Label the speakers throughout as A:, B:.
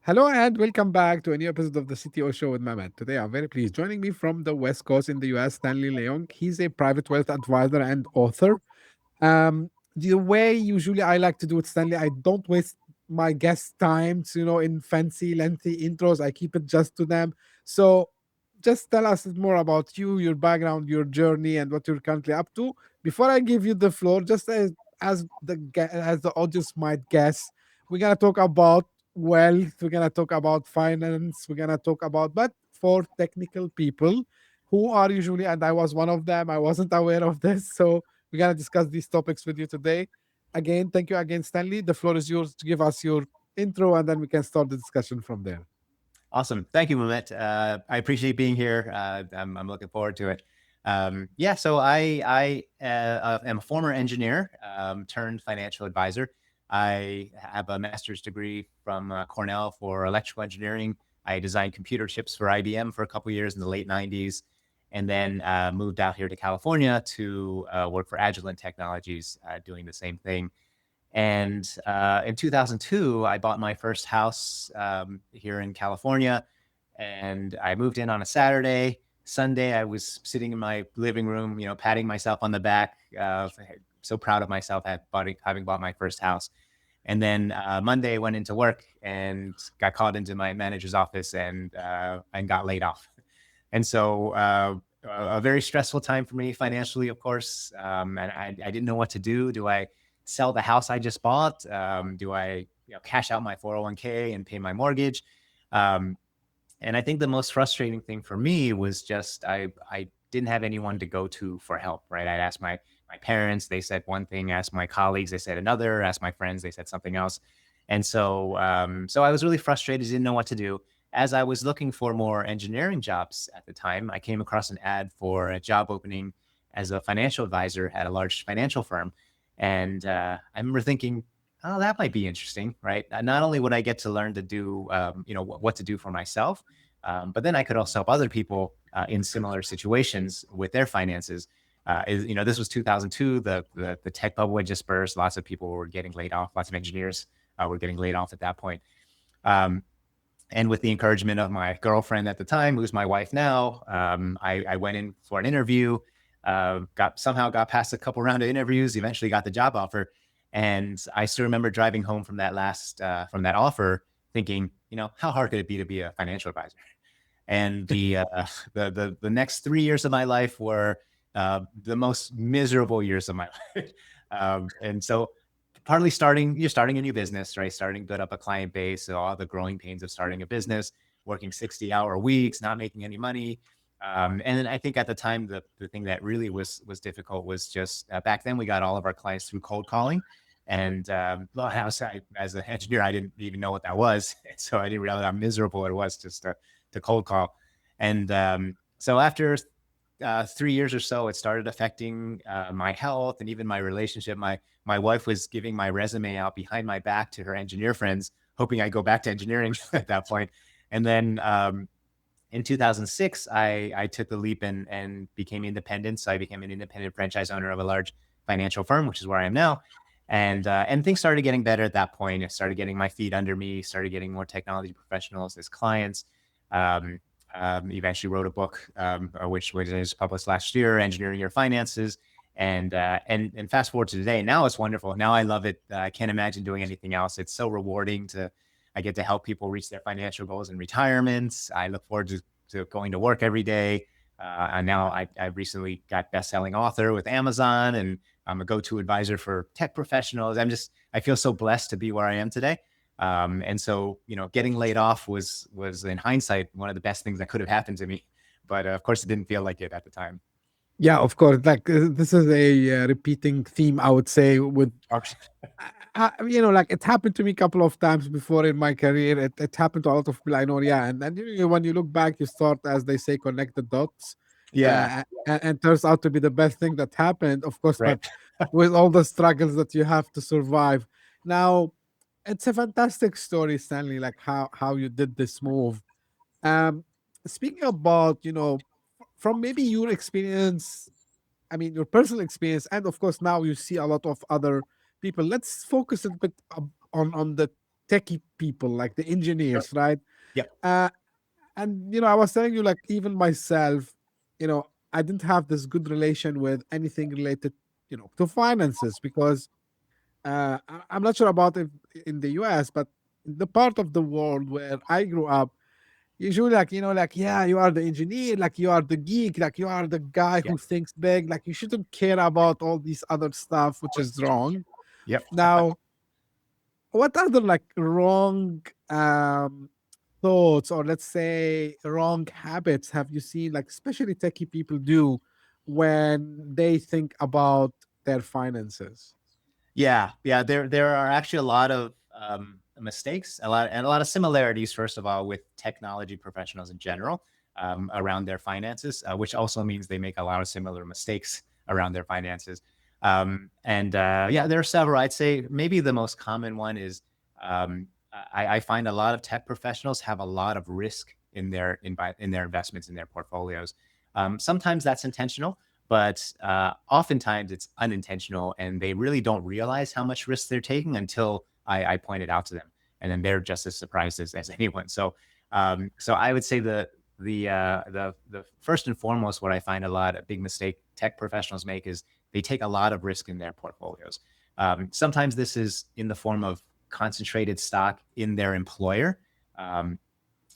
A: Hello and welcome back to a new episode of the CTO Show with Mehmet. Today, I'm very pleased. Joining me from the West Coast in the US, Stanley Leong. He's a private wealth advisor and author. The way usually I like to do it, Stanley, I don't waste my guest times, in fancy, lengthy intros. I keep it just to them. So just tell us more about you, your background, your journey, and what you're currently up to. Before I give you the floor, just as the audience might guess, we're gonna talk about wealth, we're gonna talk about finance, we're gonna talk about, but for technical people who are usually, and I was one of them, I wasn't aware of this, so we're going to discuss these topics with you today. Again, thank you again, Stanley. The floor is yours to give us your intro and then we can start the discussion from there.
B: Awesome. Thank you, Mehmet. I appreciate being here. I'm looking forward to it. So I am a former engineer turned financial advisor. I have a master's degree from Cornell for electrical engineering. I designed computer chips for IBM for a couple of years in the late 90s, and then moved out here to California to work for Agilent Technologies, doing the same thing. And in 2002, I bought my first house here in California, and I moved in on a Saturday. Sunday, I was sitting in my living room, patting myself on the back, so proud of myself having bought my first house. And then Monday, I went into work and got called into my manager's office and got laid off. And so a very stressful time for me financially, of course. And I didn't know what to do. Do I sell the house I just bought? Do I cash out my 401k and pay my mortgage? And I think the most frustrating thing for me was just I didn't have anyone to go to for help, right? I'd ask my parents, they said one thing, asked my colleagues, they said another, asked my friends, they said something else. And so I was really frustrated, didn't know what to do. As I was looking for more engineering jobs at the time, I came across an ad for a job opening as a financial advisor at a large financial firm. And I remember thinking, oh, that might be interesting, right? Not only would I get to learn to do, what to do for myself, but then I could also help other people in similar situations with their finances. This was 2002. The tech bubble had just burst. Lots of people were getting laid off. Lots of engineers were getting laid off at that point. And with the encouragement of my girlfriend at the time, who's my wife now, I went in for an interview, got past a couple round of interviews, eventually got the job offer. And I still remember driving home from that offer thinking, how hard could it be to be a financial advisor? And the next 3 years of my life were the most miserable years of my life. And so partly you're starting a new business, right? Starting to build up a client base, so all the growing pains of starting a business, working 60-hour weeks, not making any money. And then I think at the time, the thing that really was difficult was just back then we got all of our clients through cold calling. And as an engineer, I didn't even know what that was. So I didn't realize how miserable it was just to cold call. And so after 3 years or so, it started affecting my health and even my relationship. My wife was giving my resume out behind my back to her engineer friends, hoping I'd go back to engineering at that point. And then in 2006, I took the leap and became independent. So I became an independent franchise owner of a large financial firm, which is where I am now. And things started getting better at that point. I started getting my feet under me, started getting more technology professionals as clients. Eventually wrote a book, which was published last year, Engineering Your Finances. And fast forward to today, now it's wonderful. Now I love it. I can't imagine doing anything else. It's so rewarding I get to help people reach their financial goals in retirement. I look forward to going to work every day. And now I recently got best-selling author with Amazon, and I'm a go-to advisor for tech professionals. I feel so blessed to be where I am today. And so, getting laid off was in hindsight, one of the best things that could have happened to me. But of course, it didn't feel like it at the time.
A: Yeah, of course. Like this is a repeating theme, I would say. Like it happened to me a couple of times before in my career. It happened to a lot of people I know. Yeah, and when you look back, you start, as they say, connect the dots,
B: Yeah,
A: and turns out to be the best thing that happened. Of course,
B: right.
A: but with all the struggles that you have to survive. Now, it's a fantastic story, Stanley. Like how you did this move. Um, Speaking about from maybe your experience, I mean, your personal experience, and of course, now you see a lot of other people. Let's focus a bit on the techie people, like the
B: Sure.
A: engineers, right?
B: Yep.
A: Uh, and I was telling you, like, even myself, I didn't have this good relation with anything related, to finances, because I'm not sure about it in the US, but in the part of the world where I grew up, usually, like, like, yeah, you are the engineer, like, you are the geek, like, you are the guy
B: Yep.
A: who thinks big, like, you shouldn't care about all these other stuff, which is wrong.
B: Yep.
A: Now, what other, like, wrong thoughts, or let's say wrong habits, have you seen, like, especially techie people do when they think about their finances?
B: Yeah, yeah. There are actually a lot of mistakes, a lot of similarities. First of all, with technology professionals in general around their finances, which also means they make a lot of similar mistakes around their finances. And yeah, there are several. I'd say maybe the most common one is I find a lot of tech professionals have a lot of risk in in their investments in their portfolios. Sometimes that's intentional, but oftentimes it's unintentional, and they really don't realize how much risk they're taking until I point it out to them, and then they're just as surprised as anyone. So, so I would say the first and foremost, what I find a big mistake tech professionals make is they take a lot of risk in their portfolios. Sometimes this is in the form of concentrated stock in their employer. Um,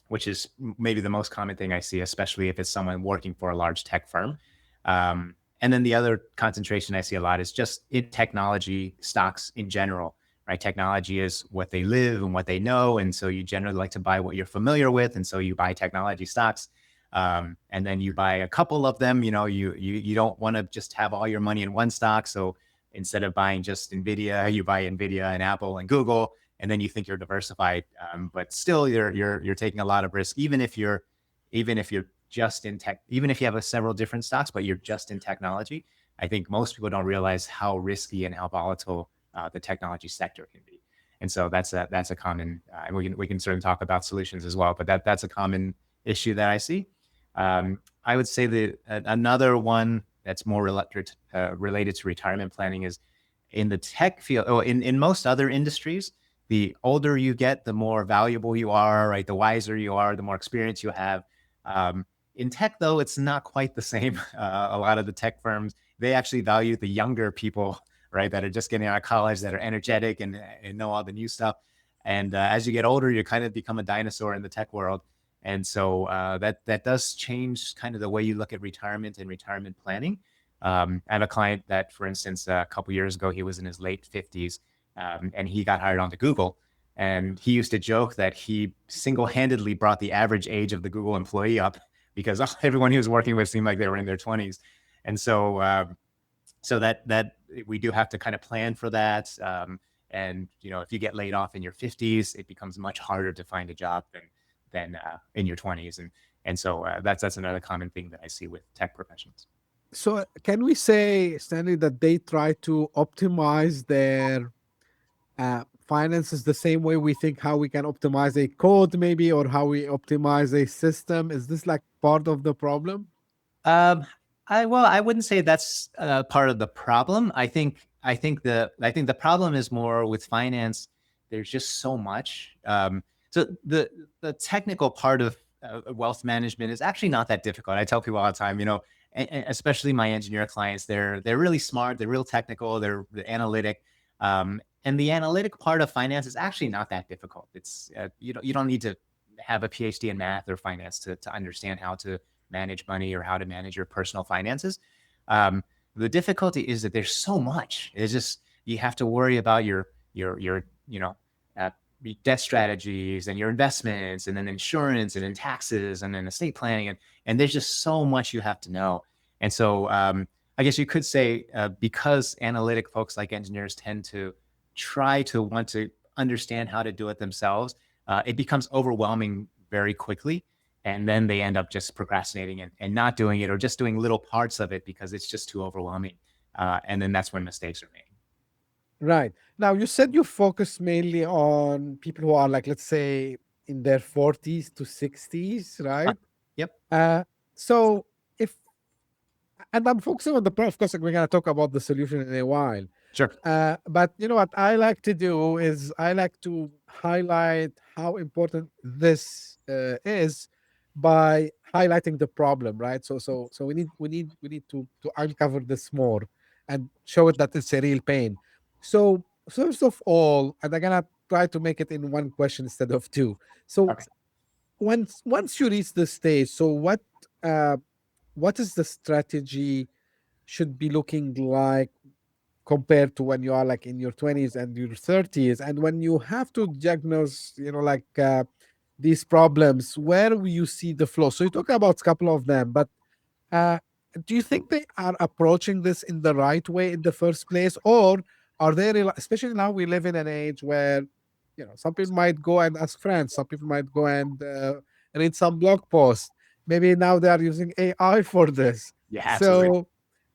B: which is maybe the most common thing I see, especially if it's someone working for a large tech firm. And then the other concentration I see a lot is just in technology stocks in general, right? Technology is what they live and what they know. And so you generally like to buy what you're familiar with. And so you buy technology stocks. And then you buy a couple of them. You don't want to just have all your money in one stock. So instead of buying just Nvidia, you buy Nvidia and Apple and Google, and then you think you're diversified, but still you're taking a lot of risk, even if you're just in tech, even if you have several different stocks, but you're just in technology. I think most people don't realize how risky and how volatile the technology sector can be. And so that's a common, and we can certainly talk about solutions as well, but that's a common issue that I see. I would say that another one that's more related to retirement planning is in the tech field. Oh, in most other industries, the older you get, the more valuable you are, right? The wiser you are, the more experience you have. In tech, though, it's not quite the same. A lot of the tech firms, they actually value the younger people, right, that are just getting out of college, that are energetic and know all the new stuff. And as you get older, you kind of become a dinosaur in the tech world. And so that does change kind of the way you look at retirement and retirement planning. I have a client that, for instance, a couple years ago, he was in his late 50s, and he got hired onto Google. And he used to joke that he single-handedly brought the average age of the Google employee up because everyone he was working with seemed like they were in their 20s. And so, so that we do have to kind of plan for that. And if you get laid off in your 50s, it becomes much harder to find a job than in your 20s. And so that's another common thing that I see with tech professionals.
A: So, can we say, Stanley, that they try to optimize their finances the same way we think how we can optimize a code, maybe, or how we optimize a system? Is this like part of the problem?
B: Um, I wouldn't say that's part of the problem. I think the problem is more with finance. There's just so much. So the technical part of wealth management is actually not that difficult. I tell people all the time, especially my engineer clients, they're really smart, they're real technical, they're analytic. And the analytic part of finance is actually not that difficult. It's you don't need to have a PhD in math or finance to understand how to manage money or how to manage your personal finances. The difficulty is that there's so much. It's just you have to worry about your uh, debt strategies and your investments, and then insurance, and then taxes, and then estate planning, and there's just so much you have to know. And so I guess you could say because analytic folks like engineers tend to try to want to understand how to do it themselves, it becomes overwhelming very quickly, and then they end up just procrastinating and not doing it, or just doing little parts of it because it's just too overwhelming. And then that's when mistakes are made.
A: Right. Now, you said you focus mainly on people who are, like, let's say, in their 40s to 60s,
B: Huh.
A: right?
B: Yep.
A: Uh, so if, and I'm focusing on the, of course, like, we're going to talk about the solution in a while.
B: Sure.
A: But you know what I like to do is I like to highlight how important this is by highlighting the problem, right? So we need to uncover this more and show it that it's a real pain. So first of all, and I'm gonna try to make it in one question instead of two. So
B: Okay.
A: once you reach the stage, so uh what is the strategy should be looking like compared to when you are like in your 20s and your 30s, and when you have to diagnose, like these problems, where will you see the flow? So you talk about a couple of them, but uh, do you think they are approaching this in the right way in the first place, or are they, especially now we live in an age where, some people might go and ask friends, some people might go and read some blog posts. Maybe now they are using AI for this.
B: Yeah, absolutely.
A: So,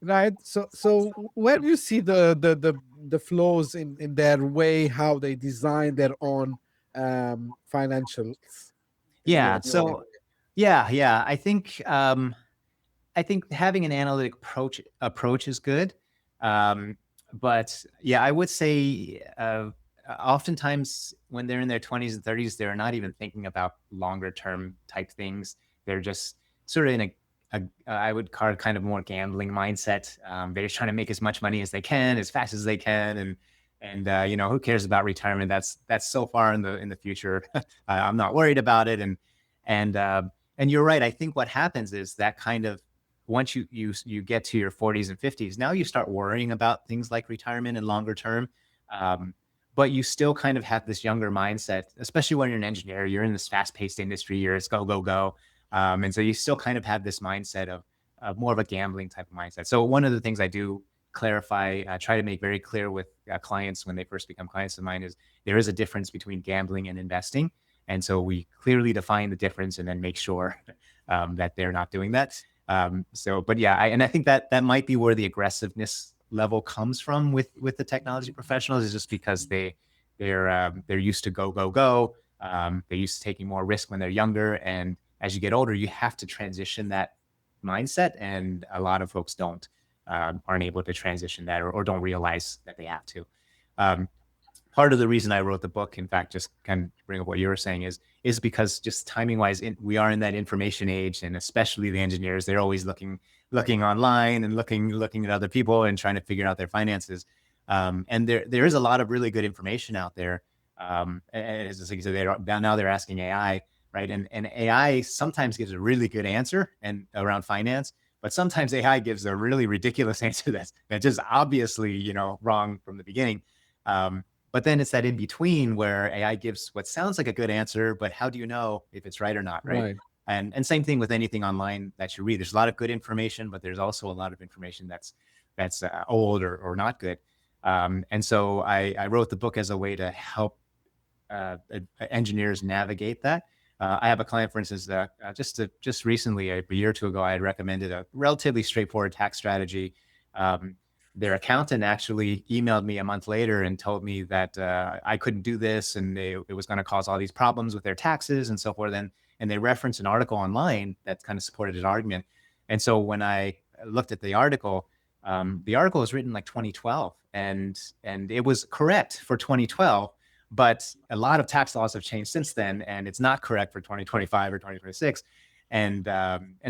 A: right. So where do you see the flaws in their way, how they design their own financials, in your
B: Yeah.
A: opinion?
B: So yeah. I think having an analytic approach is good. Um, but yeah, I would say oftentimes when they're in their 20s and 30s, they're not even thinking about longer term type things. They're just sort of in a I would call it kind of more gambling mindset. They're just trying to make as much money as they can, as fast as they can, and who cares about retirement? That's so far in the future. I'm not worried about it, and uh, and you're right. I think what happens is that kind of once you get to your 40s and 50s, now you start worrying about things like retirement and longer term. Um, but you still kind of have this younger mindset, especially when you're an engineer. You're in this fast-paced industry. You're it's go go go, and so you still kind of have this mindset of more of a gambling type of mindset. So one of the things I do clarify, try to make very clear with clients when they first become clients of mine is there is a difference between gambling and investing, and so we clearly define the difference and then make sure that they're not doing that. But yeah, and I think that might be where the aggressiveness level comes from with the technology professionals, is just because they're used to go go go. They're used to taking more risk when they're younger, and as you get older, you have to transition that mindset, and a lot of folks aren't able to transition that, or don't realize that they have to. Um, Part of the reason I wrote the book, in fact, just kind of bring up what you were saying, is because just timing wise, we are in that information age, and especially the engineers, they're always looking online and looking at other people and trying to figure out their finances. And there is a lot of really good information out there. And as I said, now they're asking AI, right? And AI sometimes gives a really good answer and around finance, but sometimes AI gives a really ridiculous answer that's just obviously wrong from the beginning. But then it's that in between where AI gives what sounds like a good answer, but how do you know if it's right or not, right?
A: Right.
B: And same thing with anything online that you read. There's a lot of good information, but there's also a lot of information that's old or not good. And so I wrote the book as a way to help engineers navigate that. I have a client, for instance, just recently, a year or two ago, I had recommended a relatively straightforward tax strategy. Um, their accountant actually emailed me a month later and told me that I couldn't do this, and it was going to cause all these problems with their taxes and so forth. And they referenced an article online that kind of supported his argument. And so when I looked at the article was written like 2012, and it was correct for 2012, but a lot of tax laws have changed since then, and it's not correct for 2025 or 2026. And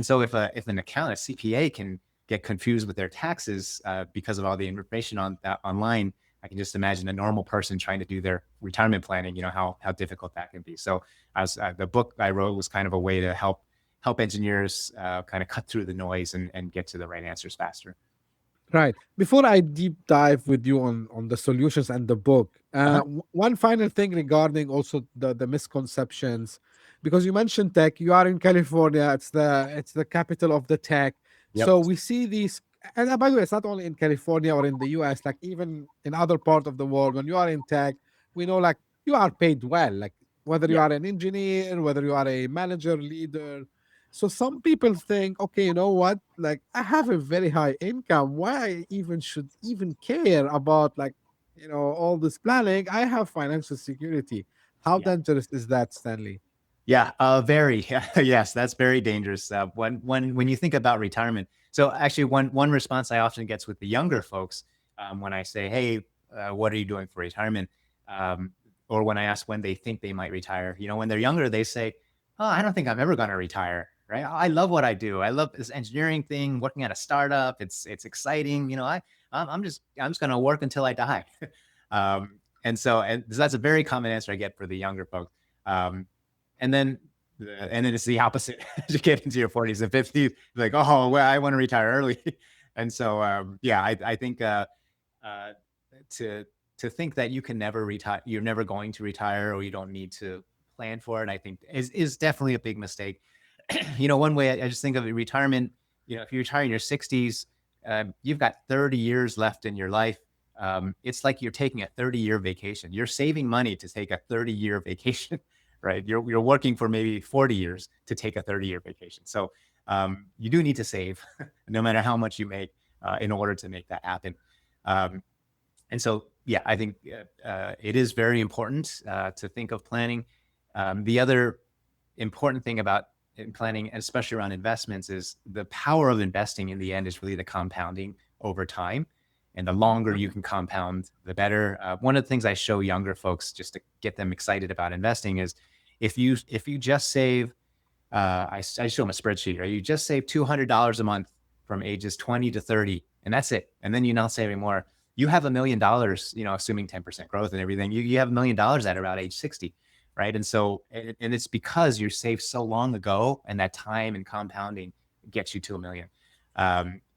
B: so if an accountant, a CPA, can get confused with their taxes because of all the information on that online, I can just imagine a normal person trying to do their retirement planning. How difficult that can be. So the book I wrote was kind of a way to help engineers kind of cut through the noise and get to the right answers faster.
A: Right. Before I deep dive with you on the solutions and the book,
B: Uh-huh.
A: one final thing regarding also the misconceptions, because you mentioned tech. You are in California. It's the capital of the tech.
B: Yep.
A: So we see these. And by the way, it's not only in California or in the US. Like even in other parts of the world, when you are in tech, we know like you are paid well. Like whether you
B: Yeah.
A: are an engineer, whether you are a manager, leader, so some people think, okay, you know what? Like I have a very high income. Why I even should even care about like, all this planning? I have financial security. How
B: Yeah.
A: dangerous is that, Stanley?
B: Yeah, very. Yes, that's very dangerous. When you think about retirement. So actually, one response I often get with the younger folks when I say, hey, what are you doing for retirement? Or when I ask when they think they might retire, when they're younger, they say, oh, I don't think I'm ever going to retire. Right. I love what I do. I love this engineering thing, working at a startup. It's exciting. I'm just going to work until I die. And that's a very common answer I get for the younger folks. Um, and then it's the opposite. As you get into your 40s and 50s, like, oh, well, I want to retire early. And so, I think uh, to think that you can never retire, you're never going to retire, or you don't need to plan for it, I think is definitely a big mistake. One way I just think of it, retirement, if you retire in your 60s, you've got 30 years left in your life. It's like you're taking a 30-year vacation. You're saving money to take a 30-year vacation, right? You're working for maybe 40 years to take a 30-year vacation. So you do need to save, no matter how much you make, in order to make that happen. And so, I think it is very important to think of planning. The other important thing about planning, especially around investments, is the power of investing in the end is really the compounding over time. And the longer you can compound, the better. One of the things I show younger folks just to get them excited about investing is if you just save, I show them a spreadsheet, right? You just save $200 a month from ages 20 to 30, and that's it. And then you're not saving more. You have $1 million, assuming 10% growth and everything, you have $1 million at around age 60. Right. And so, and it's because you saved so long ago, and that time and compounding gets you to $1 million.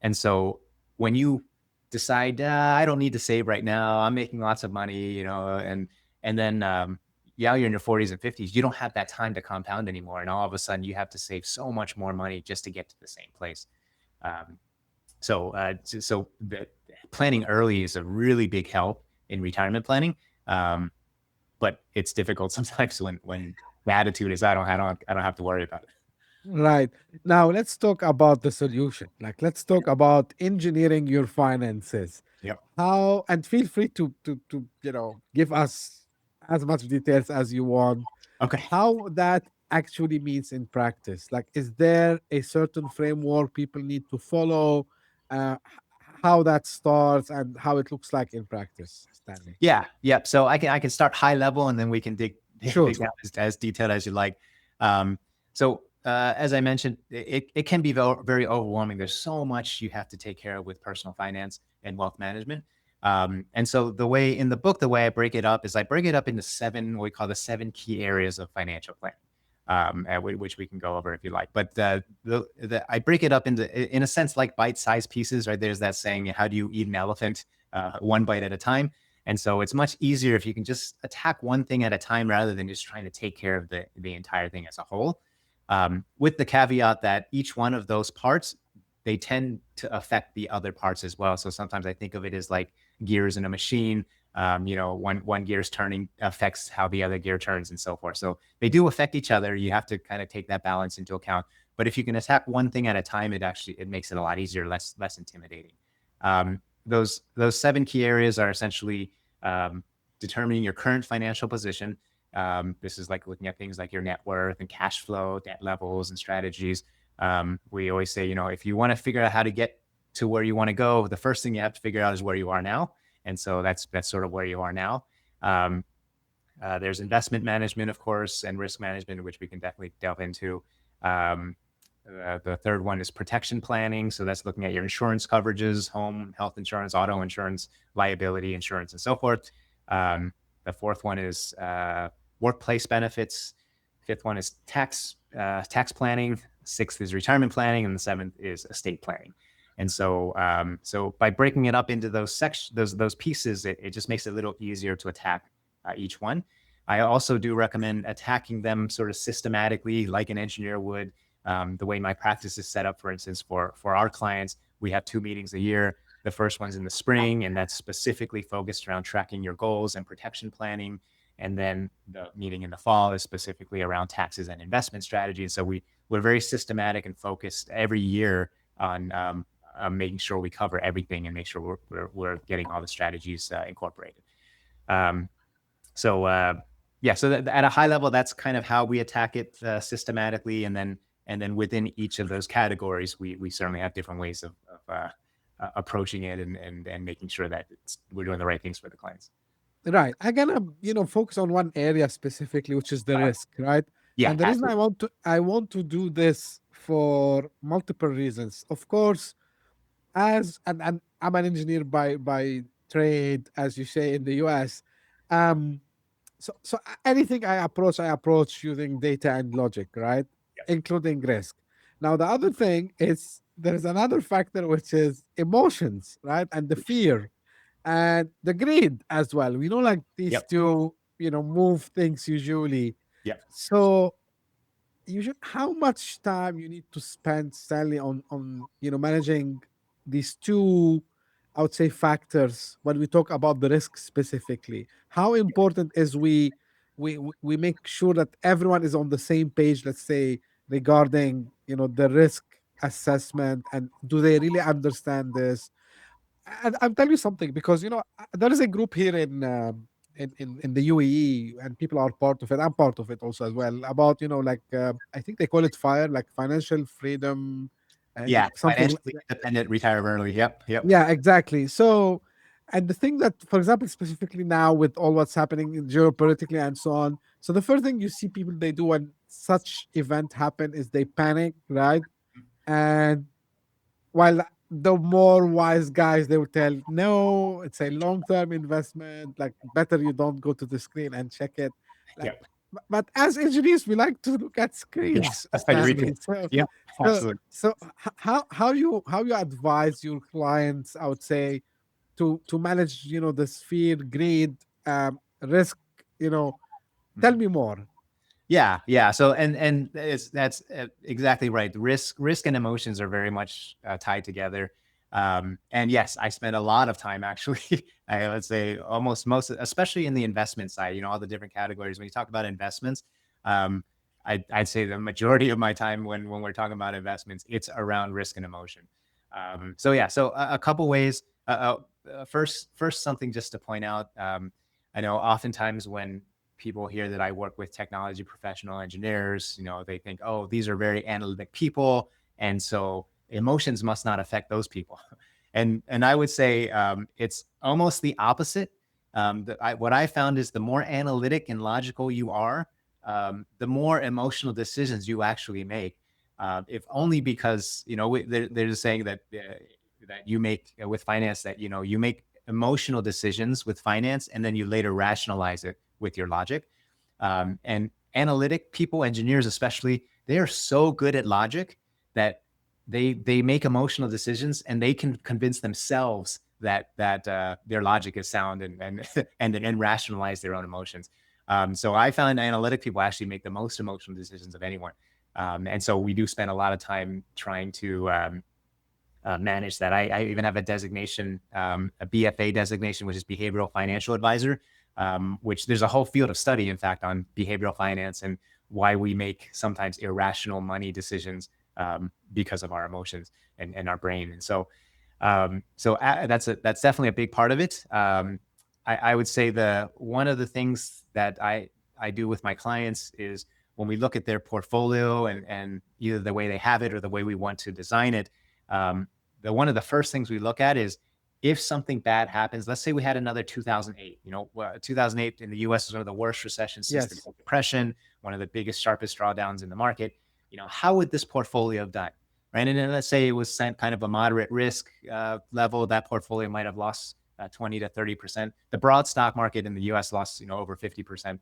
B: And so when you decide, I don't need to save right now, I'm making lots of money, and then, you're in your 40s and 50s, you don't have that time to compound anymore. And all of a sudden you have to save so much more money just to get to the same place. So the planning early is a really big help in retirement planning. But it's difficult sometimes when the attitude is, I don't have to worry about it.
A: Right. Now let's talk about the solution. Like let's talk about engineering your finances.
B: Yep.
A: How, and feel free to give us as much details as you want.
B: Okay.
A: How that actually means in practice. Like is there a certain framework people need to follow? How that starts and how it looks like in practice, Stanley.
B: Yeah. Yep. So I can start high level, and then we can dig
A: Sure.
B: down as detailed as you like. As I mentioned, it can be very overwhelming. There's so much you have to take care of with personal finance and wealth management. And so the way in the book, the way I break it up is I break it up into what we call the 7 key areas of financial planning, which we can go over if you like. But I break it up into, in a sense, like bite-sized pieces, right? There's that saying, how do you eat an elephant? One bite at a time. And so it's much easier if you can just attack one thing at a time rather than just trying to take care of the entire thing as a whole. With the caveat that each one of those parts, they tend to affect the other parts as well. So sometimes I think of it as like gears in a machine. One gear's turning affects how the other gear turns and so forth. So they do affect each other. You have to kind of take that balance into account. But if you can attack one thing at a time, it makes it a lot easier, less intimidating. Those 7 key areas are essentially determining your current financial position. This is like looking at things like your net worth and cash flow, debt levels, and strategies. We always say, if you want to figure out how to get to where you want to go, the first thing you have to figure out is where you are now. And so that's sort of where you are now. There's investment management, of course, and risk management, which we can definitely delve into. The third one is protection planning. So that's looking at your insurance coverages, home, health insurance, auto insurance, liability insurance, and so forth. The fourth one is workplace benefits. Fifth one is tax planning. Sixth is retirement planning, and the seventh is estate planning. And so, by breaking it up into those pieces, it just makes it a little easier to attack each one. I also do recommend attacking them sort of systematically, like an engineer would. The way my practice is set up, for instance, for our clients, we have 2 meetings a year. The first one's in the spring, and that's specifically focused around tracking your goals and protection planning. And then the meeting in the fall is specifically around taxes and investment strategy. And so we're very systematic and focused every year on making sure we cover everything and make sure we're getting all the strategies incorporated. So at a high level, that's kind of how we attack it systematically. And then within each of those categories, we certainly have different ways of approaching it and making sure that we're doing the right things for the clients.
A: Right. I'm gonna, focus on one area specifically, which is the risk, right?
B: Yeah,
A: And the reason
B: absolutely.
A: I want to do this for multiple reasons. Of course, and I'm an engineer by trade, as you say in the US. Um, so anything I approach using data and logic, right? Including risk. Now the other thing is there's another factor which is emotions, right? And the fear and the greed as well. We know like these
B: Yep.
A: two, move things usually.
B: Yep.
A: So how much time you need to spend, Stanley, on managing these two, I would say, factors when we talk about the risk specifically. How important is we make sure that everyone is on the same page, let's say, regarding the risk assessment, and do they really understand this? And I'll tell you something, because there is a group here in the UAE, and people are part of it. I'm part of it also as well. About like I think they call it FIRE, like financial freedom, and
B: Yeah,
A: something.
B: financially independent, retire early. Yep. Yep.
A: Yeah, exactly. So, and the thing that, for example, specifically now with all what's happening in geopolitically and so on. So the first thing you see people they do when such event happen is they panic, right? And while the more wise guys, they would tell, no, it's a long-term investment. Like, better you don't go to the screen and check it. Like,
B: Yep.
A: but as engineers, we like to look at
B: Yeah.
A: screens,
B: I read
A: Stanley.
B: it. Yep.
A: So,
B: Absolutely.
A: how you advise your clients, I would say, to manage, this fear, greed, risk. You know, tell
B: Mhm.
A: me more.
B: Yeah, yeah. So that's exactly right. Risk and emotions are very much tied together. And yes, I spent a lot of time actually. I would say almost most, especially in the investment side. You know, all the different categories. When you talk about investments, um, I'd say the majority of my time when we're talking about investments, it's around risk and emotion. So yeah, so a couple ways. First, something just to point out. I know oftentimes when people hear that I work with technology professional engineers, you know, they think, oh, these are very analytic people. And so emotions must not affect those people. And I would say it's almost the opposite. What I found is the more analytic and logical you are, the more emotional decisions you actually make. If only because, you know, they're just saying that you make with finance that, you know, you make emotional decisions with finance and then you later rationalize it with your logic. And analytic people, engineers especially, they are so good at logic that they make emotional decisions and they can convince themselves that their logic is sound and rationalize their own emotions. So I found analytic people actually make the most emotional decisions of anyone. And so we do spend a lot of time trying to manage that. I even have a designation, a BFA designation, which is behavioral financial advisor, which there's a whole field of study, in fact, on behavioral finance and why we make sometimes irrational money decisions because of our emotions and our brain. And so, that's definitely a big part of it. I would say one of the things that I do with my clients is when we look at their portfolio and either the way they have it or the way we want to design it, um, one of the first things we look at is if something bad happens. Let's say we had another 2008. You know, 2008 in the U.S. was one of the worst recessions since the
A: Yes.
B: Great Depression, one of the biggest, sharpest drawdowns in the market. You know, how would this portfolio have done? Right, and then let's say it was kind of a moderate risk level. That portfolio might have lost 20 to 30%. The broad stock market in the U.S. lost, you know, over 50%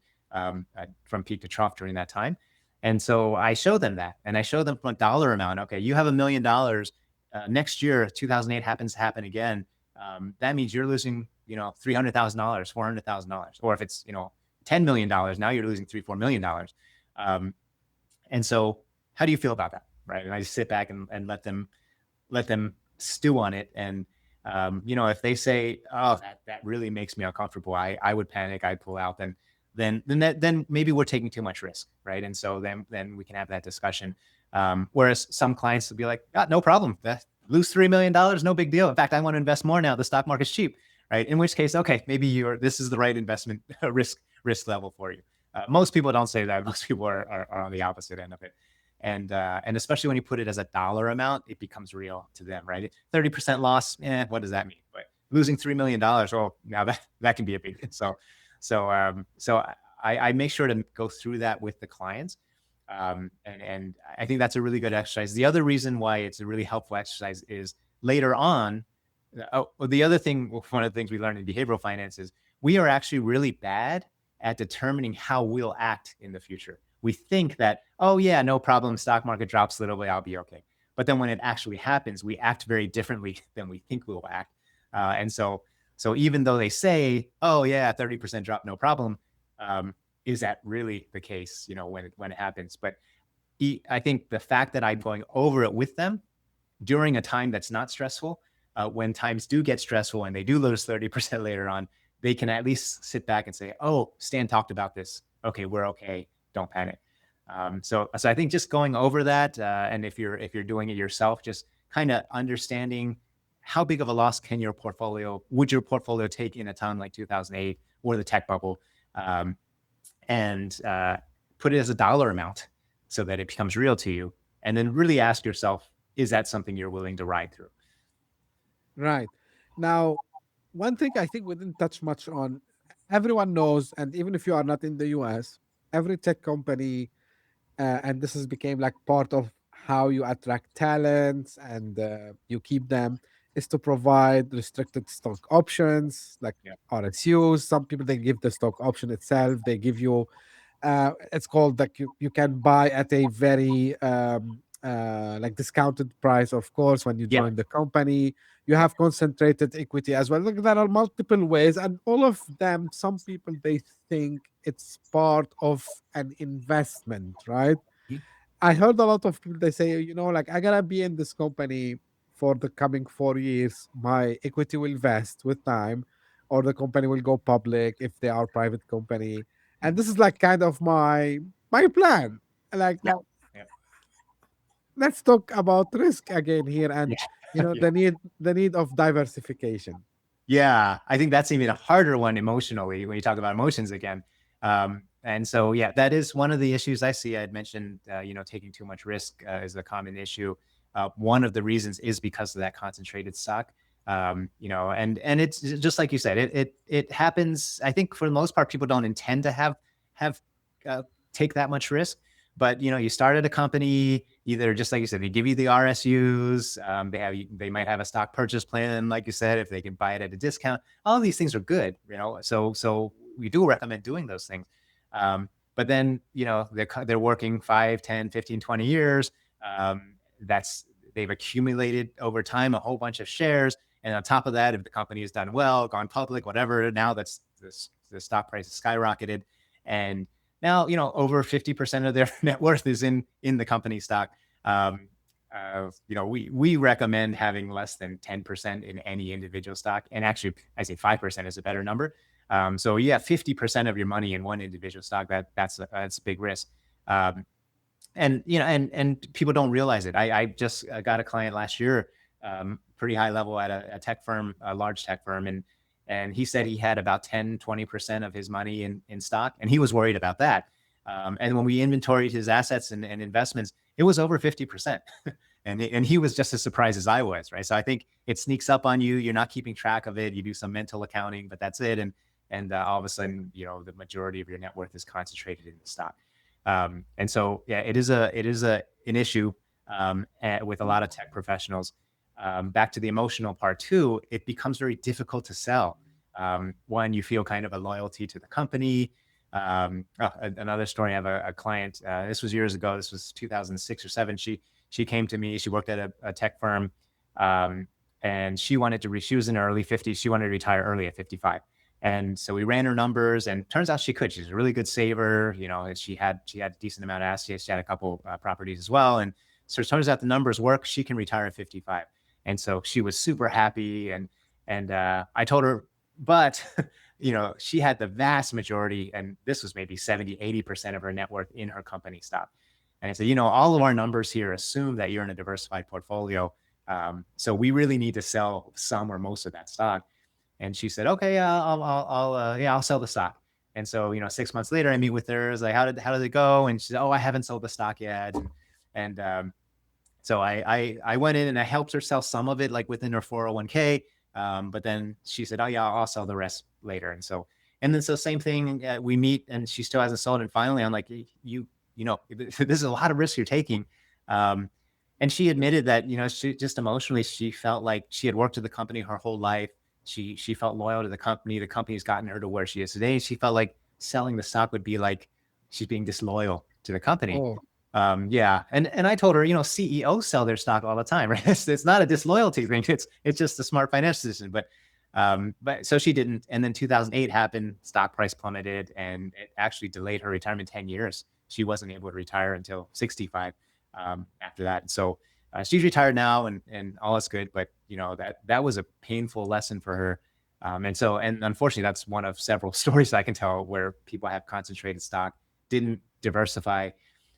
B: from peak to trough during that time. And so I show them that, and I show them from a dollar amount. Okay, you have $1 million. Next year, 2008 happens to happen again. That means you're losing, you know, $300,000, $400,000, or if it's, you know, $10 million, now you're losing $3-4 million. And so, how do you feel about that, right? And I just sit back and let them stew on it. And you know, if they say, "Oh, that really makes me uncomfortable," I would panic. I'd pull out. Then maybe we're taking too much risk, right? And so then we can have that discussion. Whereas some clients will be like, no problem. Lose $3 million, no big deal. In fact, I want to invest more now. The stock market's cheap, right? In which case, okay, maybe this is the right investment risk level for you. Most people don't say that. Most people are on the opposite end of it. And especially when you put it as a dollar amount, it becomes real to them, right? 30% loss, what does that mean? But losing $3 million, well, now that can be a big deal. So I make sure to go through that with the clients. And I think that's a really good exercise. The other reason why it's a really helpful exercise is later on. The other thing, one of the things we learned in behavioral finance is we are actually really bad at determining how we'll act in the future. We think that, oh yeah, no problem, stock market drops a little bit, I'll be okay. But then when it actually happens, we act very differently than we think we'll act. And so even though they say, oh yeah, 30% drop, no problem, is that really the case, when it happens? But I think the fact that I'm going over it with them during a time that's not stressful, when times do get stressful and they do lose 30% later on, they can at least sit back and say, oh, Stan talked about this. Okay, we're okay. Don't panic. So I think just going over that, and if you're doing it yourself, just kind of understanding how big of a loss would your portfolio take in a time like 2008 or the tech bubble, and put it as a dollar amount so that it becomes real to you. And then really ask yourself, is that something you're willing to ride through?
A: Right. Now, one thing I think we didn't touch much on, everyone knows, and even if you are not in the US, every tech company, and this has became like part of how you attract talents and you keep them, is to provide restricted stock options like
B: Yeah.
A: RSUs. Some people, they give the stock option itself. They give you, it's called like you can buy at a very like discounted price, of course, when you
B: Yeah.
A: join the company. You
B: Yeah.
A: have concentrated equity as well. Look, there are multiple ways, and all of them, some people, they think it's part of an investment, right?
B: Mhm.
A: I heard a lot of people, they say, like, I gotta be in this company for the coming 4 years. My equity will vest with time, or the company will go public if they are private company. And this is like kind of my plan. Like,
B: Yeah. Yeah.
A: let's talk about risk again here, and
B: Yeah. Yeah.
A: the need of diversification.
B: Yeah, I think that's even a harder one emotionally when you talk about emotions again. And so, yeah, that is one of the issues I see. I had mentioned, taking too much risk is a common issue. One of the reasons is because of that concentrated stock. And it's just like you said, it happens. I think for the most part, people don't intend to have uh, take that much risk. But you started a company, either just like you said, they give you the RSUs. They might have a stock purchase plan, like you said, if they can buy it at a discount. All of these things are good, So we do recommend doing those things. But then they're working 5, 10, 15, 20 years. That's They've accumulated over time a whole bunch of shares, and on top of that, if the company has done well, gone public, whatever, now the stock price has skyrocketed, and now, over 50% of their net worth is in the company stock. We recommend having less than 10% in any individual stock. And actually, I say 5% is a better number. So yeah, 50% of your money in one individual stock, that's a big risk. Um, and people don't realize it. I just got a client last year, pretty high level at a tech firm, a large tech firm. And he said he had about 10-20% of his money in stock, and he was worried about that. And when we inventoried his assets and investments, it was over 50%. And he was just as surprised as I was, right? So I think it sneaks up on you. You're not keeping track of it. You do some mental accounting, but that's it. And all of a sudden, the majority of your net worth is concentrated in the stock. And so, yeah, it is an issue, with a lot of tech professionals. Back to the emotional part too, it becomes very difficult to sell. One, you feel kind of a loyalty to the company. Another story, I have a client, this was years ago, this was 2006 or 7. She came to me, she worked at a tech firm, and she was in her early 50s. She wanted to retire early at 55. And so we ran her numbers, and turns out she could. She's a really good saver. She had a decent amount of assets. She had a couple properties as well. And so it turns out the numbers work. She can retire at 55. And so she was super happy. And I told her, but she had the vast majority, and this was maybe 70-80% of her net worth in her company stock. And I said, all of our numbers here assume that you're in a diversified portfolio. So we really need to sell some or most of that stock. And she said, okay, I'll sell the stock. And so, 6 months later, I meet with her. I was like, how did it go? And she said, oh, I haven't sold the stock yet. And so I went in and I helped her sell some of it, like within her 401k. But then she said, "Oh yeah, I'll sell the rest later." And then so same thing. We meet, and she still hasn't sold. And finally, I'm like, you know, this is a lot of risk you're taking. Um, and she admitted that, you know, she just emotionally, she felt like she had worked at the company her whole life. She felt loyal to the company. The company's gotten her to where she is today. She felt like selling the stock would be like she's being disloyal to the company.
A: Oh,
B: Yeah. And I told her, you know, CEOs sell their stock all the time, right? It's not a disloyalty thing. It's just a smart financial decision. But so she didn't. And then 2008 happened, stock price plummeted, and it actually delayed her retirement 10 years. She wasn't able to retire until 65 after that. And so she's retired now, and all is good. But you know, that was a painful lesson for her. And unfortunately, that's one of several stories I can tell where people have concentrated stock, didn't diversify.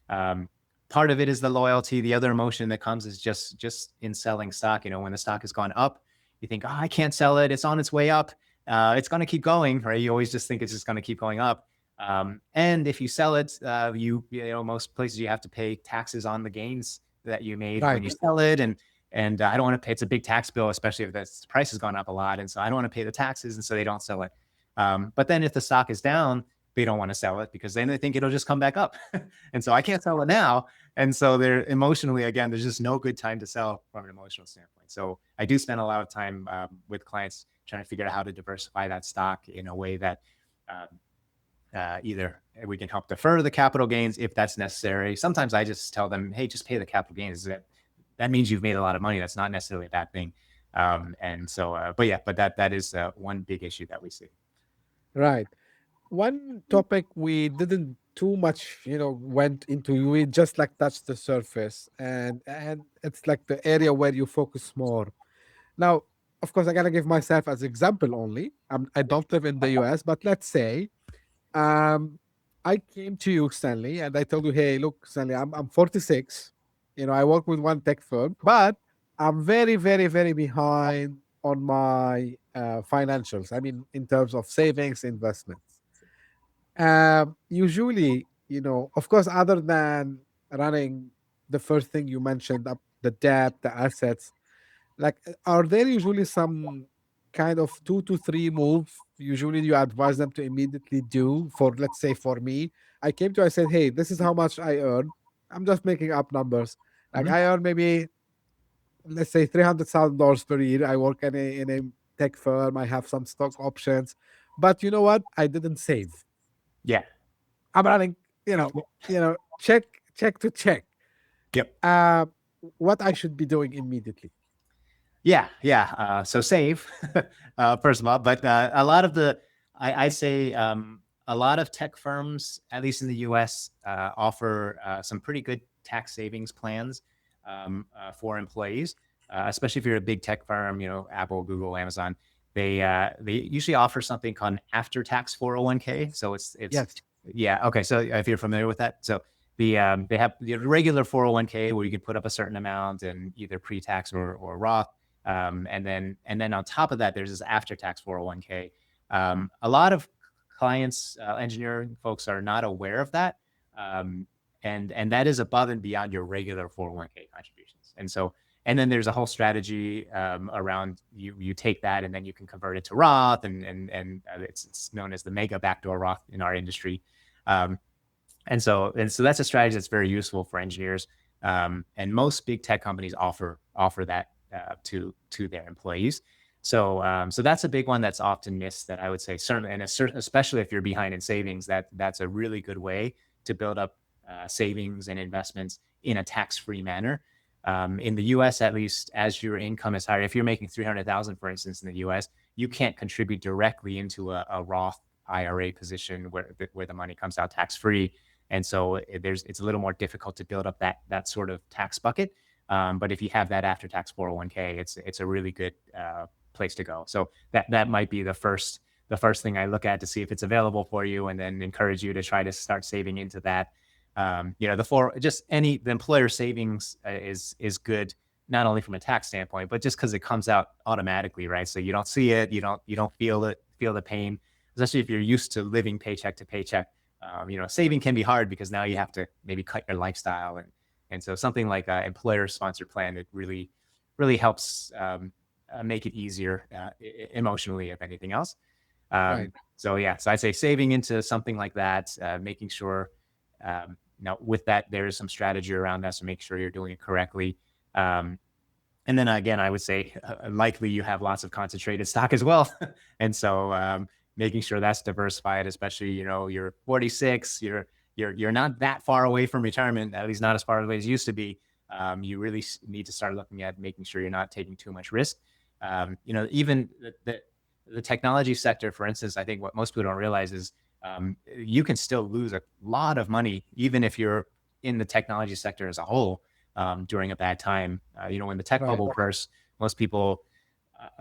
B: Um, Part of it is the loyalty. The other emotion that comes is just in selling stock. You know, when the stock has gone up, you think, oh, I can't sell it. It's on its way up. It's going to keep going, right? You always just think it's just going to keep going up. And if you sell it, you know, most places you have to pay taxes on the gains that you made when
A: right.
B: you sell it. And I don't want to pay, it's a big tax bill, especially if the price has gone up a lot. And so I don't want to pay the taxes. And so they don't sell it. But then if the stock is down, they don't want to sell it because then they think it'll just come back up. And so I can't sell it now. And so they're emotionally, again, there's just no good time to sell from an emotional standpoint. So I do spend a lot of time with clients trying to figure out how to diversify that stock in a way that either we can help defer the capital gains if that's necessary. Sometimes I just tell them, hey, just pay the capital gains. That means you've made a lot of money. That's not necessarily a bad thing. But that is one big issue that we see.
A: Right. One topic we didn't too much, went into. We just like touched the surface, and it's like the area where you focus more. Now, of course, I gotta give myself as example only. I don't live in the US, but let's say um, I came to you, Stanley, and I told you, hey, look, Stanley, I'm 46. I work with one tech firm, but I'm very, very, very behind on my financials. I mean, in terms of savings, investments. Usually, of course, other than running the first thing you mentioned, up the debt, the assets, like, are there usually some kind of 2 to 3 moves usually you advise them to immediately do? For, let's say, for me, I came to, I said, hey, this is how much I earn. I'm just making up numbers. Like,
B: Mhm.
A: I earn maybe, let's say, $300,000 per year. I work in a tech firm. I have some stock options, but you know what? I didn't save.
B: Yeah.
A: I'm running, check to check.
B: Yep.
A: Uh, what I should be doing immediately.
B: Yeah. So save, first of all, but a lot of I'd say a lot of tech firms, at least in the US, offer some pretty good tax savings plans for employees, especially if you're a big tech firm, you know, Apple, Google, Amazon. They usually offer something called an after-tax 401k. So it's
A: Yes.
B: yeah. Okay. So if you're familiar with that, so they have the regular 401k where you can put up a certain amount and either pre-tax or Roth. And then on top of that, there's this after-tax 401k. A lot of clients, engineering folks, are not aware of that, um, and that is above and beyond your regular 401k contributions. And then there's a whole strategy around you take that and then you can convert it to Roth, and it's known as the mega backdoor Roth in our industry. Um, and so that's a strategy that's very useful for engineers. And most big tech companies offer that to their employees. So that's a big one that's often missed. That I would say certainly, and especially if you're behind in savings, that's a really good way to build up savings and investments in a tax-free manner. In the U.S., at least, as your income is higher, if you're making 300,000, for instance, in the U.S., you can't contribute directly into a Roth IRA position where the money comes out tax-free. And so it's a little more difficult to build up that sort of tax bucket. But if you have that after-tax 401k, it's a really good place to go. So that might be the first thing I look at to see if it's available for you, and then encourage you to try to start saving into that. The employer savings is good, not only from a tax standpoint, but just because it comes out automatically, right? So you don't see it, you don't feel the pain, especially if you're used to living paycheck to paycheck. Saving can be hard because now you have to maybe cut your lifestyle And so something like an employer-sponsored plan, it really helps make it easier emotionally, if anything else.
A: Right.
B: So yeah, so I'd say saving into something like that, making sure now with that there is some strategy around that, so make sure you're doing it correctly. Um, and then again, I would say likely you have lots of concentrated stock as well, and so making sure that's diversified, especially you're 46, you're not that far away from retirement, at least not as far away as you used to be. You really need to start looking at making sure you're not taking too much risk. Even the technology sector, for instance, I think what most people don't realize is you can still lose a lot of money even if you're in the technology sector as a whole during a bad time. When the tech
A: Right.
B: bubble burst, most people,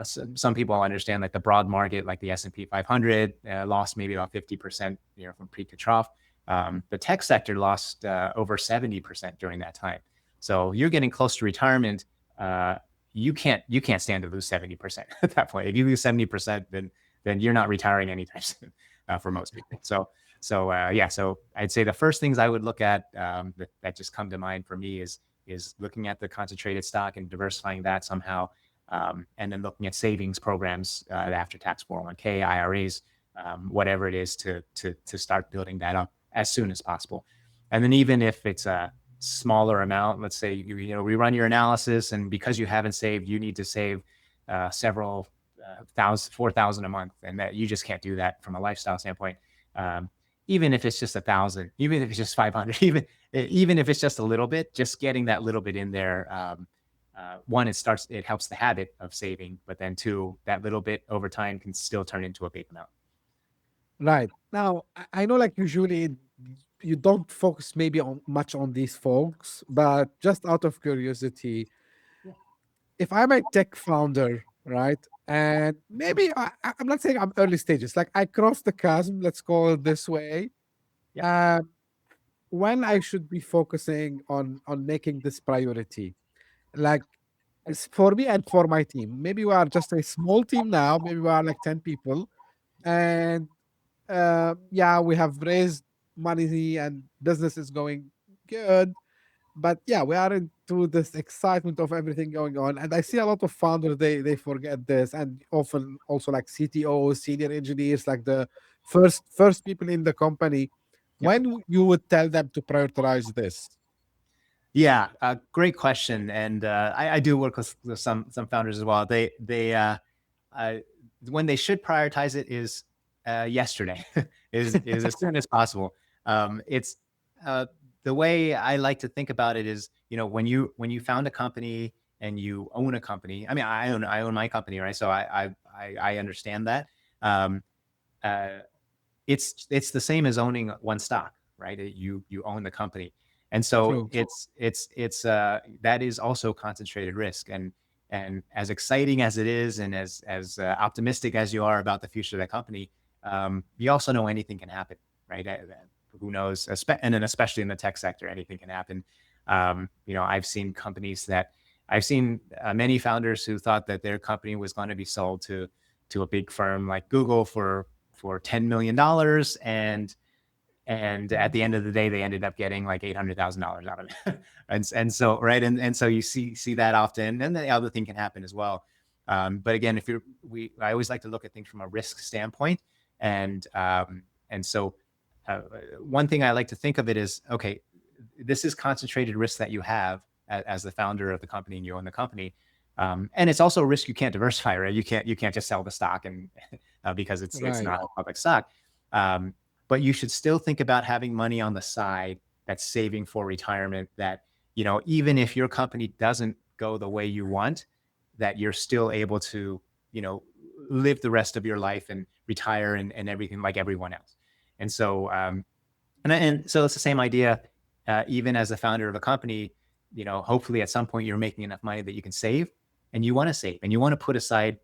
B: some people understand like the broad market, like the S&P 500, lost maybe about 50%, from peak to trough. The tech sector lost over 70% during that time. So you're getting close to retirement. You can't stand to lose 70% at that point. If you lose 70%, then you're not retiring anytime soon for most people. So I'd say the first things I would look at that just come to mind for me is looking at the concentrated stock and diversifying that somehow, and then looking at savings programs, after tax 401k, IRAs, whatever it is to start building that up as soon as possible. And then even if it's a smaller amount, let's say we run your analysis, and because you haven't saved, you need to save several thousand, 4,000 a month, and that you just can't do that from a lifestyle standpoint. Um, Even if it's just 1,000, even if it's just 500, even if it's just a little bit, just getting that little bit in there. One, it helps the habit of saving, but then two, that little bit over time can still turn into a big amount.
A: Right. Now, I know like usually you don't focus maybe on much on these folks, but just out of curiosity,
B: Yeah.
A: if I'm a tech founder, right? And maybe I'm not saying I'm early stages, like I crossed the chasm, let's call it this way.
B: Yeah.
A: Uh, when I should be focusing on making this priority, like it's for me and for my team. Maybe we are just a small team now. Maybe we are like 10 people, and yeah, we have raised money and business is going good. But yeah, we are into this excitement of everything going on, and I see a lot of founders they forget this, and often also like CTOs, senior engineers, like the first people in the company.
B: Yeah.
A: When you would tell them to prioritize this,
B: Yeah, great question. And I do work with some founders as well. They uh, when they should prioritize it is yesterday, is as soon as possible. It's uh, the way I like to think about it is, when you found a company and you own a company. I mean, I own my company, right? So I understand that. Um, uh, it's the same as owning one stock, right? You own the company, and so
A: true,
B: it's that is also concentrated risk. And as exciting as it is, and as optimistic as you are about the future of that company, you also know anything can happen, right? Who knows? And then especially in the tech sector, anything can happen. I've seen many founders who thought that their company was going to be sold to a big firm like Google for $10 million, and at the end of the day, they ended up getting like $800,000 out of it. And so right, and so you see that often, and the other thing can happen as well. But again, I always like to look at things from a risk standpoint, and so one thing I like to think of it is, okay, this is concentrated risk that you have as the founder of the company, and you own the company. And it's also a risk you can't diversify, right? You can't just sell the stock and because it's
A: right,
B: not a public stock. Um, but you should still think about having money on the side that's saving for retirement. That even if your company doesn't go the way you want, that you're still able to you know live the rest of your life and retire and everything like everyone else. And so so it's the same idea. Even as a founder of a company, hopefully at some point you're making enough money that you can save, and you want to save, and you want to put aside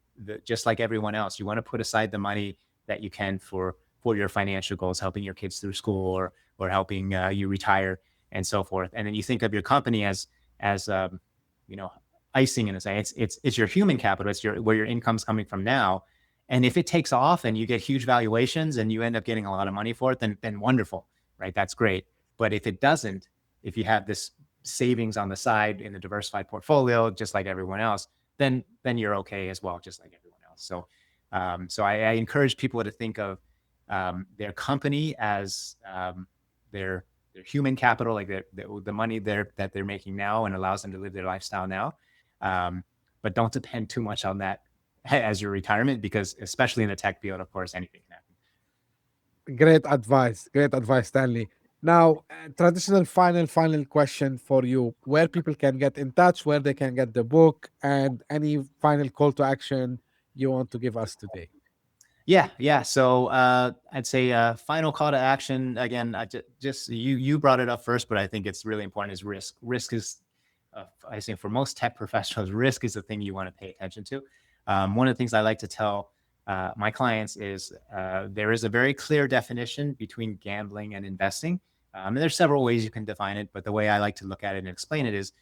B: just like everyone else, you want to put aside the money that you can for your financial goals, helping your kids through school, or helping you retire, and so forth. And then you think of your company as you know icing in a sense. It's your human capital. It's where your income's coming from now. And if it takes off and you get huge valuations and you end up getting a lot of money for it, then wonderful, right? That's great. But if it doesn't, if you have this savings on the side in a diversified portfolio, just like everyone else, then you're okay as well, just like everyone else. So, I encourage people to think of their company as their human capital, like the money that they're making now and allows them to live their lifestyle now. Um, but don't depend too much on that as your retirement, because especially in the tech field, of course, anything can happen.
A: Great advice. Great advice, Stanley. Now, traditional final question for you: where people can get in touch, where they can get the book, and any final call to action you want to give us today.
B: Yeah, yeah. So I'd say final call to action again. Just you brought it up first, but I think it's really important is risk. Risk is, I think for most tech professionals, risk is the thing you want to pay attention to. One of the things I like to tell my clients is there is a very clear definition between gambling and investing. And there's several ways you can define it, but the way I like to look at it and explain it is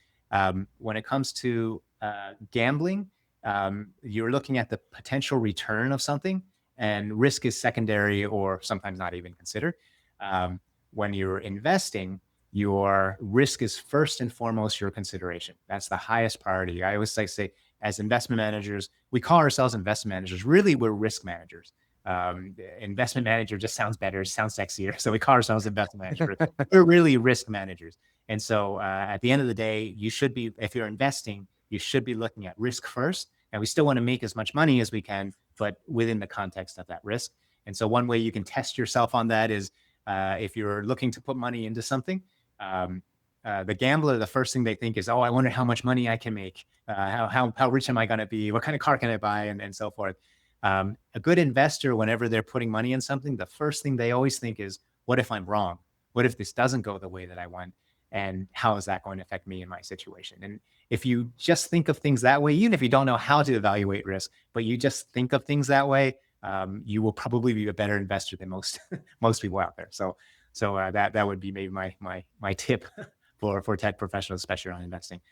B: when it comes to gambling, you're looking at the potential return of something, and risk is secondary or sometimes not even considered. Um, when you're investing, your risk is first and foremost your consideration. That's the highest priority. I always like to say, as investment managers, we call ourselves investment managers. Really, we're risk managers. Investment manager just sounds better, sounds sexier. So we call ourselves investment managers. We're really risk managers. And so at the end of the day, you should be, if you're investing, you should be looking at risk first. And we still want to make as much money as we can, but within the context of that risk. And so one way you can test yourself on that is if you're looking to put money into something, the gambler, the first thing they think is, oh, I wonder how much money I can make. How rich am I going to be? What kind of car can I buy? And so forth. A good investor, whenever they're putting money in something, the first thing they always think is, what if I'm wrong? What if this doesn't go the way that I want? And how is that going to affect me in my situation? And if you just think of things that way, even if you don't know how to evaluate risk, but you just think of things that way, you will probably be a better investor than most most people out there. So that would be maybe my tip for tech professionals, especially on investing.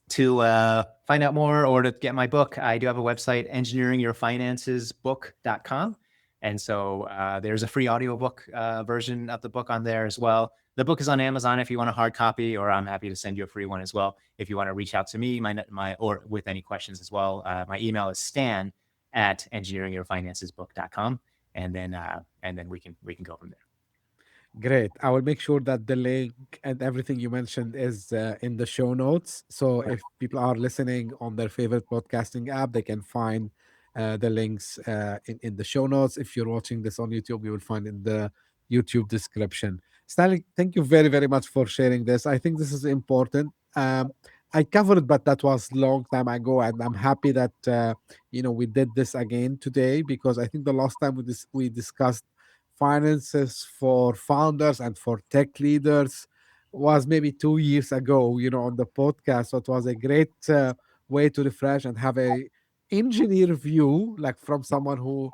B: To find out more or to get my book, I do have a website, engineeringyourfinancesbook.com. And so there's a free audiobook version of the book on there as well. The book is on Amazon if you want a hard copy, or I'm happy to send you a free one as well. If you want to reach out to me, or with any questions as well, my email is stan@engineeringyourfinancesbook.com. And then we can go from there.
A: Great. I will make sure that the link and everything you mentioned is in the show notes. So if people are listening on their favorite podcasting app, they can find the links in the show notes. If you're watching this on YouTube, you will find in the YouTube description. Stanley, thank you very, very much for sharing this. I think this is important. I covered, but that was long time ago, and I'm happy that we did this again today because I think the last time we discussed finances for founders and for tech leaders was maybe 2 years ago, on the podcast. So it was a great way to refresh and have a engineer view, like from someone who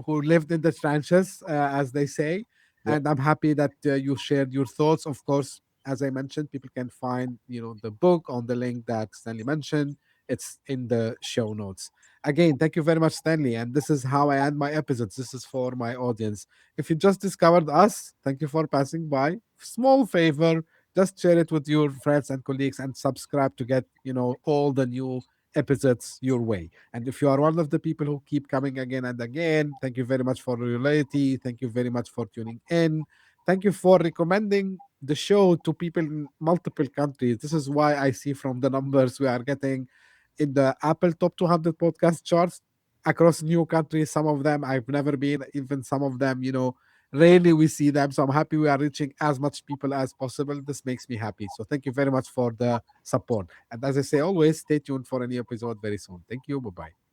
A: lived in the trenches, as they say.
B: Yep.
A: And I'm happy that you shared your thoughts. Of course, as I mentioned, people can find the book on the link that Stanley mentioned. It's in the show notes. Again, thank you very much, Stanley. And this is how I end my episodes. This is for my audience. If you just discovered us, thank you for passing by. Small favor, just share it with your friends and colleagues and subscribe to get, all the new episodes your way. And if you are one of the people who keep coming again and again, thank you very much for your loyalty. Thank you very much for tuning in. Thank you for recommending the show to people in multiple countries. This is why I see from the numbers we are getting in the Apple top 200 podcast charts across new countries. Some of them I've never been, even some of them, rarely we see them. So I'm happy we are reaching as much people as possible. This makes me happy. So thank you very much for the support. And as I say always, stay tuned for a new episode very soon. Thank you. Bye bye.